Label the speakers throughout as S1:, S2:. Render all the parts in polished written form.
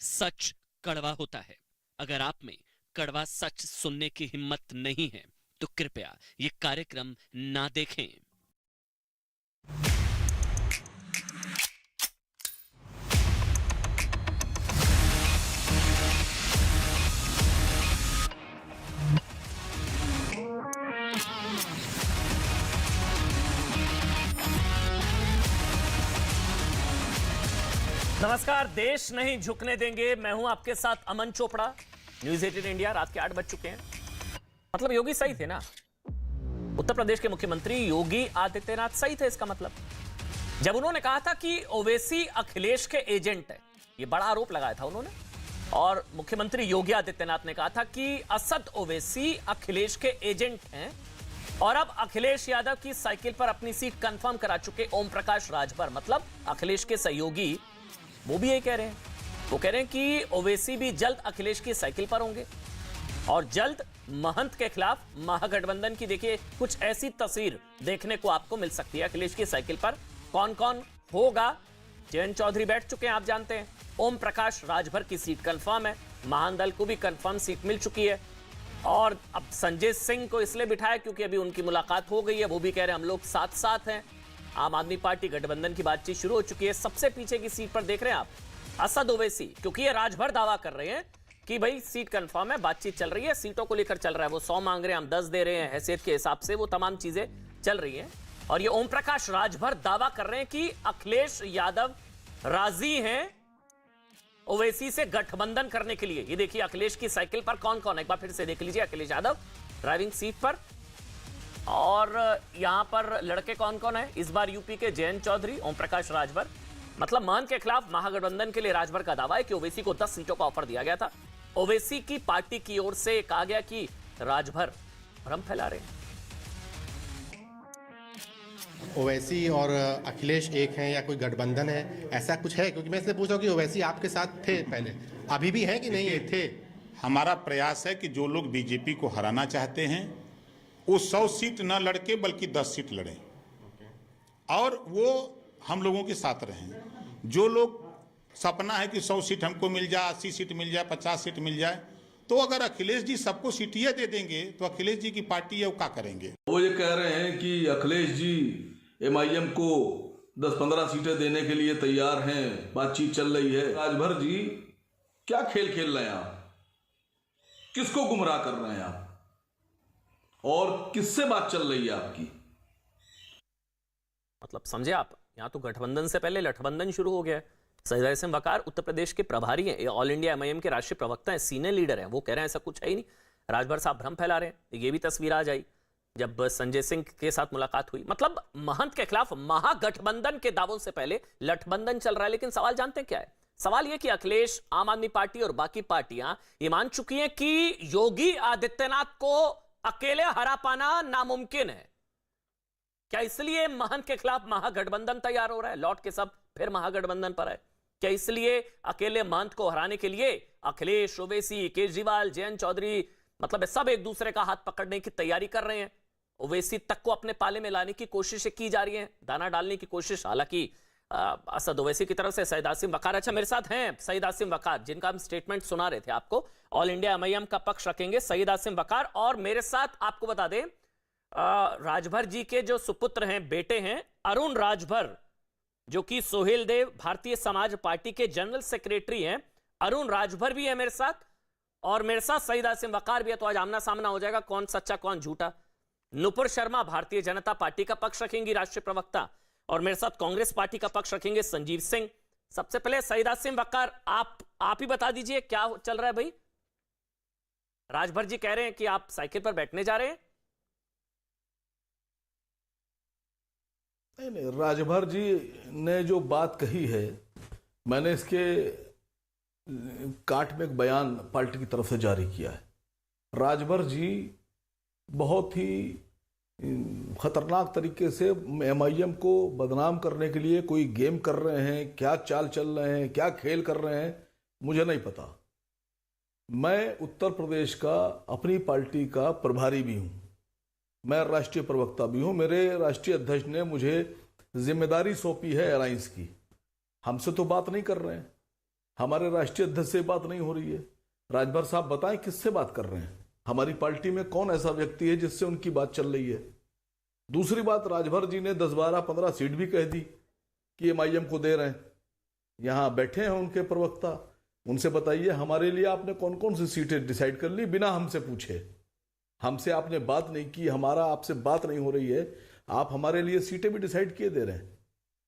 S1: सच कड़वा होता है। अगर आप में कड़वा सच सुनने की हिम्मत नहीं है तो कृपया ये कार्यक्रम ना देखें। नमस्कार, देश नहीं झुकने देंगे। मैं हूं आपके साथ अमन चोपड़ा। News 18 India. रात के 8 बज चुके हैं। मतलब योगी सही थे ना। उत्तर प्रदेश के मुख्यमंत्री योगी आदित्यनाथ सही थे। इसका मतलब जब उन्होंने कहा था कि ओवैसी अखिलेश के एजेंट है, ये बड़ा आरोप लगाया था उन्होंने। और मुख्यमंत्री योगी आदित्यनाथ ने कहा था कि असद ओवैसी अखिलेश के एजेंट हैं। और अब अखिलेश यादव की साइकिल पर अपनी सीट कंफर्म करा चुके ओम प्रकाश राजभर, मतलब अखिलेश के सहयोगी, वो भी यही कह रहे हैं। वो कह रहे हैं कि ओवैसी भी जल्द अखिलेश की साइकिल पर होंगे और जल्द महंत के खिलाफ महागठबंधन की देखिए कुछ ऐसी तस्वीर देखने को आपको मिल सकती है। अखिलेश की साइकिल पर कौन कौन होगा? जयंत चौधरी बैठ चुके हैं, आप जानते हैं। ओम प्रकाश राजभर की सीट कंफर्म है। महान दल को भी कंफर्म सीट मिल चुकी है। और अब संजय सिंह को इसलिए बिठाया क्योंकि अभी उनकी मुलाकात हो गई है। वो भी कह रहे हैं हम लोग साथ साथ हैं। आम आदमी पार्टी गठबंधन की बातचीत शुरू हो चुकी है। सबसे पीछे की सीट पर देख रहे हैं आप असद ओवैसी, क्योंकि ये राजभर दावा कर रहे हैं कि भाई सीट कंफर्म है, बातचीत चल रही है, सीटों को लेकर चल रहा है। वो 100 मांग रहे हैं, हम 10 दे रहे हैं, हैसियत के हिसाब से वो तमाम चीजें चल रही हैं। और ये ओम प्रकाश राजभर दावा कर रहे हैं कि अखिलेश यादव राजी हैं ओवैसी से गठबंधन करने के लिए। ये देखिए अखिलेश की साइकिल पर कौन कौन है, एक बार फिर से देख लीजिए। अखिलेश यादव ड्राइविंग सीट पर, और यहां पर लड़के कौन कौन है इस बार? यूपी के जयंत चौधरी, ओम प्रकाश राजभर। मतलब महंत के खिलाफ महागठबंधन के लिए राजभर का दावा है कि ओवैसी को 10 सीटों का ऑफर दिया गया था। ओवैसी की पार्टी की ओर से कहा गया कि राजभर भ्रम फैला रहे हैं।
S2: ओवैसी और अखिलेश एक हैं या कोई गठबंधन है, ऐसा कुछ है? क्योंकि मैं इसलिए पूछ रहा हूँ कि ओवैसी आपके साथ थे पहले, अभी भी हैं कि नहीं है? थे।
S3: हमारा प्रयास है कि जो लोग बीजेपी को हराना चाहते हैं वो 100 सीट न लड़के बल्कि 10 सीट लड़ें और वो हम लोगों के साथ रहें। जो लोग सपना है कि 100 सीट हमको मिल जाए, 80 सीट मिल जाए, 50 सीट मिल जाए, तो अगर अखिलेश जी सबको सीटियाँ दे देंगे तो अखिलेश जी की पार्टी है वो क्या करेंगे?
S4: वो ये कह रहे हैं कि अखिलेश जी एमआईएम को 10-15 सीटें देने के लिए तैयार हैं, बातचीत चल रही है। राजभर जी क्या खेल खेल रहे हैं आप? किसको गुमराह कर रहे हैं आप? और किससे बात चल रही है आपकी?
S1: मतलब समझे आप, यहां तो गठबंधन से पहले लठबंधन शुरू हो गया है। सईद वकार उत्तर प्रदेश के प्रभारी हैं, ऑल इंडिया एमआईएम के राष्ट्रीय प्रवक्ता हैं, सीनियर लीडर हैं। वो कह रहे हैं ऐसा कुछ है ही नहीं, राजभर साहब भ्रम फैला रहे हैं। ये भी तस्वीर आ जाई जब संजय सिंह के साथ मुलाकात हुई। मतलब महंत के खिलाफ महागठबंधन के दावों से पहले लठबंधन चल रहा है। लेकिन सवाल जानते हैं क्या है? सवाल यह कि अखिलेश, आम आदमी पार्टी और बाकी पार्टियां ये मान चुकी हैं कि योगी आदित्यनाथ को अकेले हरा पाना नामुमकिन है। क्या इसलिए महंत के खिलाफ महागठबंधन तैयार हो रहा है? लौट के सब फिर महागठबंधन पर है। क्या इसलिए अकेले महंत को हराने के लिए अखिलेश, ओवैसी, केजरीवाल, जयंत चौधरी, मतलब सब एक दूसरे का हाथ पकड़ने की तैयारी कर रहे हैं? ओवैसी तक को अपने पाले में लाने की कोशिशें की जा रही हैं, दाना डालने की कोशिश। हालांकि असद ओवैसी की तरफ से सईद आसिम वकार, अच्छा मेरे साथ हैं सईद आसिम वकार, जिनका हम स्टेटमेंट सुना रहे थे आपको। ऑल इंडिया एमआईएम का पक्ष रखेंगे सईद आसिम वकार। और मेरे साथ आपको बता दें राजभर जी के जो सुपुत्र हैं, बेटे हैं, अरुण राजभर, जो कि सोहेल देव भारतीय समाज पार्टी के जनरल सेक्रेटरी हैं। अरुण राजभर भी है मेरे साथ, और मेरे साथ सईद आसिम वकार भी है। तो आज आमना सामना हो जाएगा, कौन सच्चा कौन झूठा। नुपुर शर्मा भारतीय जनता पार्टी का पक्ष रखेंगी, राष्ट्रीय प्रवक्ता, और मेरे साथ कांग्रेस पार्टी का पक्ष रखेंगे संजीव सिंह। सबसे पहले सईद आसिम वकार, आप ही बता दीजिए क्या चल रहा है भाई? राजभर जी कह रहे हैं कि आप साइकिल पर बैठने जा रहे हैं।
S4: नहीं, राजभर जी ने जो बात कही है, मैंने इसके काट में एक बयान पार्टी की तरफ से जारी किया है। राजभर जी बहुत ही खतरनाक तरीके से एमआईएम को बदनाम करने के लिए कोई गेम कर रहे हैं। क्या चाल चल रहे हैं, क्या खेल कर रहे हैं, मुझे नहीं पता। मैं उत्तर प्रदेश का अपनी पार्टी का प्रभारी भी हूं, मैं राष्ट्रीय प्रवक्ता भी हूं। मेरे राष्ट्रीय अध्यक्ष ने मुझे जिम्मेदारी सौंपी है अलायंस की। हमसे तो बात नहीं कर रहे हैं, हमारे राष्ट्रीय अध्यक्ष से बात नहीं हो रही है। राजभर साहब बताएं किससे बात कर रहे हैं, हमारी पार्टी में कौन ऐसा व्यक्ति है जिससे उनकी बात चल रही है। दूसरी बात, राजभर जी ने 10, 12, 15 सीट भी कह दी कि एमआईएम को दे रहे हैं। यहाँ बैठे हैं उनके प्रवक्ता, उनसे बताइए हमारे लिए आपने कौन कौन सी सीटें डिसाइड कर ली बिना हमसे पूछे। हमसे आपने बात नहीं की, हमारा आपसे बात नहीं हो रही है, आप हमारे लिए सीटें भी डिसाइड किए दे रहे हैं।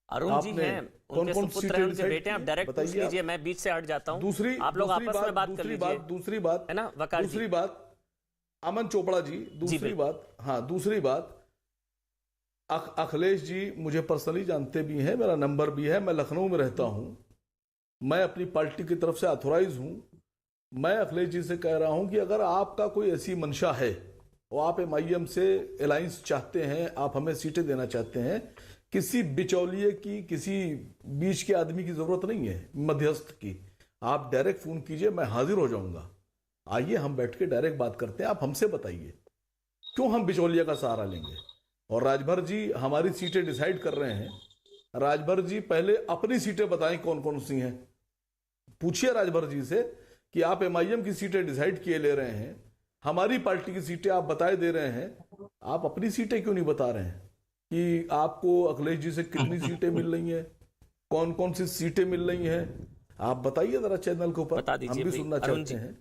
S1: अरुण जी हैं, उनके सुपुत्र हैं, उनके बेटे हैं, आप डायरेक्ट पूछ लीजिए, मैं बीच से हट जाता हूं। आप लोग आपस में बात कर लीजिए।
S4: दूसरी बात
S1: है ना वकार जी?
S4: दूसरी बात अमन चोपड़ा जी, दूसरी बात अखिलेश जी मुझे पर्सनली जानते भी हैं, मेरा नंबर भी है, मैं लखनऊ में रहता हूं, मैं अपनी पार्टी की तरफ से ऑथोराइज हूं। मैं अखिलेश जी से कह रहा हूं कि अगर आपका कोई ऐसी मंशा है और आप एमआईएम से अलायंस चाहते हैं, आप हमें सीटें देना चाहते हैं, किसी बिचौलिए की, किसी बीच के आदमी की जरूरत नहीं है, मध्यस्थ की। आप डायरेक्ट फोन कीजिए, मैं हाजिर हो जाऊंगा। आइए हम बैठ के डायरेक्ट बात करते हैं, आप हमसे बताइए क्यों हम बिचौलिया का सहारा लेंगे। और राजभर जी हमारी सीटें डिसाइड कर रहे हैं। राजभर जी पहले अपनी सीटें बताएं कौन कौन सी हैं। पूछिए राजभर जी से कि आप एमआईएम की सीटें डिसाइड किए ले रहे हैं, हमारी पार्टी की सीटें आप बताए दे रहे हैं, आप अपनी सीटें क्यों नहीं बता रहे हैं कि आपको अखिलेश जी से कितनी सीटें मिल रही हैं, कौन कौन सी सीटें मिल रही हैं, आप बताइए जरा चैनल के ऊपर, हम भी सुनना चाहते हैं।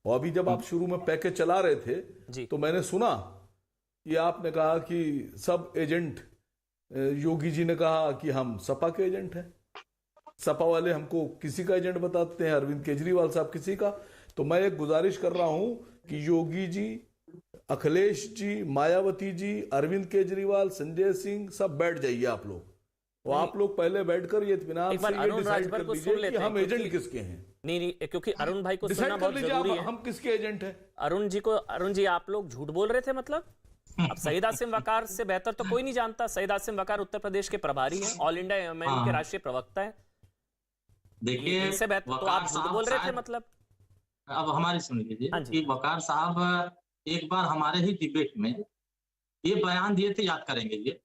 S4: और अभी जब आप शुरू में पैकेज चला रहे थे तो मैंने सुना कि आपने कहा कि सब एजेंट, योगी जी ने कहा कि हम सपा के एजेंट हैं, सपा वाले हमको किसी का एजेंट बताते हैं, अरविंद केजरीवाल साहब किसी का। तो मैं एक गुजारिश कर रहा हूं कि योगी जी, अखिलेश जी, मायावती जी, अरविंद केजरीवाल, संजय सिंह, सब बैठ जाइए आप लोग, और आप लोग पहले बैठकर ये इत्मीनान से ये डिसाइड कर लीजिए कि हम एजेंट किसके हैं।
S1: नहीं, क्योंकि अरुण भाई को सुनना बहुत जरूरी है।
S4: हम किसके एजेंट हैं?
S1: अरुण जी आप लोग झूठ बोल रहे थे, मतलब अब सईद आसिम वकार से बेहतर तो कोई नहीं जानता। सईद आसिम वकार उत्तर प्रदेश के प्रभारी हैं, ऑल इंडिया एमआईएम के राष्ट्रीय प्रवक्ता है।
S5: देखिए
S1: इससे बेहतर तो आप झूठ बोल रहे थे, मतलब।
S5: अब हमारी सुन लीजिए कि वकार साहब एक बार हमारे ही डिबेट में ये बयान दिए थे, याद करेंगे ये,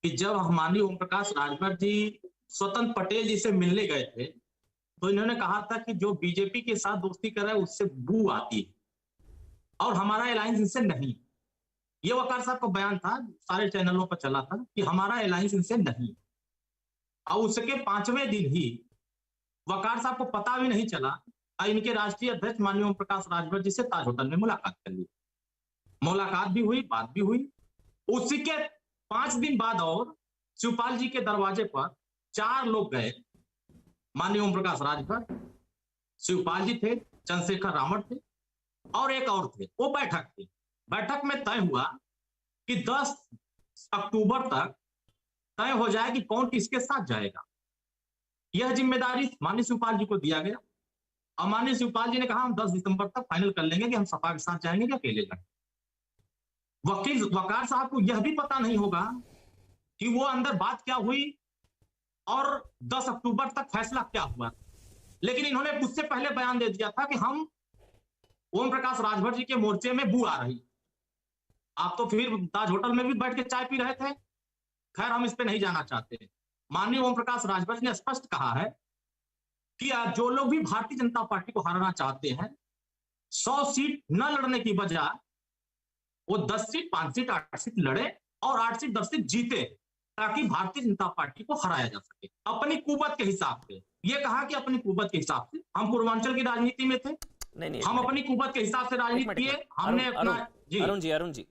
S5: कि जब माननीय ओम प्रकाश राजभर जी स्वतंत्र पटेल जी से मिलने गए थे तो इन्होंने कहा था कि जो बीजेपी के साथ दोस्ती कर रहा है उससे बू आती है और हमारा अलायंस इनसे नहीं। ये वकार साहब का बयान था, सारे चैनलों पर चला था कि हमारा अलायंस इनसे नहीं। और उसके 5वें दिन ही वकार साहब को पता भी नहीं चला, इनके राष्ट्रीय अध्यक्ष माननीय ओम प्रकाश राजभर जी से ताज होटल में मुलाकात कर ली। मुलाकात भी हुई, बात भी हुई। उसी के 5 दिन बाद और शिवपाल जी के दरवाजे पर 4 लोग गए, माननीय ओम प्रकाश राजभर, शिवपाल जी थे, चंद्रशेखर रावण थे और एक और थे। वो बैठक थी। बैठक में तय हुआ कि 10 अक्टूबर तक तय हो जाए कि कौन किसके साथ जाएगा। यह जिम्मेदारी माननीय शिवपाल जी को दिया गया और माननीय शिवपाल जी ने कहा हम 10 दिसंबर तक फाइनल कर लेंगे कि हम सपा के साथ जाएंगे या अकेले जाएंगे। वकार साहब को यह भी पता नहीं होगा कि वो अंदर बात क्या हुई और 10 अक्टूबर तक फैसला क्या हुआ। लेकिन इन्होंने मुझसे पहले बयान दे दिया था कि हम ओम प्रकाश राजभर जी के मोर्चे में बू आ रही। आप तो फिर ताज होटल में भी बैठ के चाय पी रहे थे। खैर हम इस पे नहीं जाना चाहते। माननीय ओम प्रकाश राजभर जी ने स्पष्ट कहा है कि जो लोग भी भारतीय जनता पार्टी को हराना चाहते हैं, 100 सीट न लड़ने की बजाय वो 10 सीट, 5 सीट, 8 सीट लड़े और 8 सीट, 10 सीट जीते, ताकि भारतीय जनता पार्टी को हराया जा सके अपनी कुवत के हिसाब से। ये कहा कि अपनी कुवत के हिसाब से। हम पूर्वांचल की राजनीति में थे,
S1: नहीं,
S5: हम अपनी कुवत के हिसाब से राजनीति किए। हमने अपना
S1: अरुण जी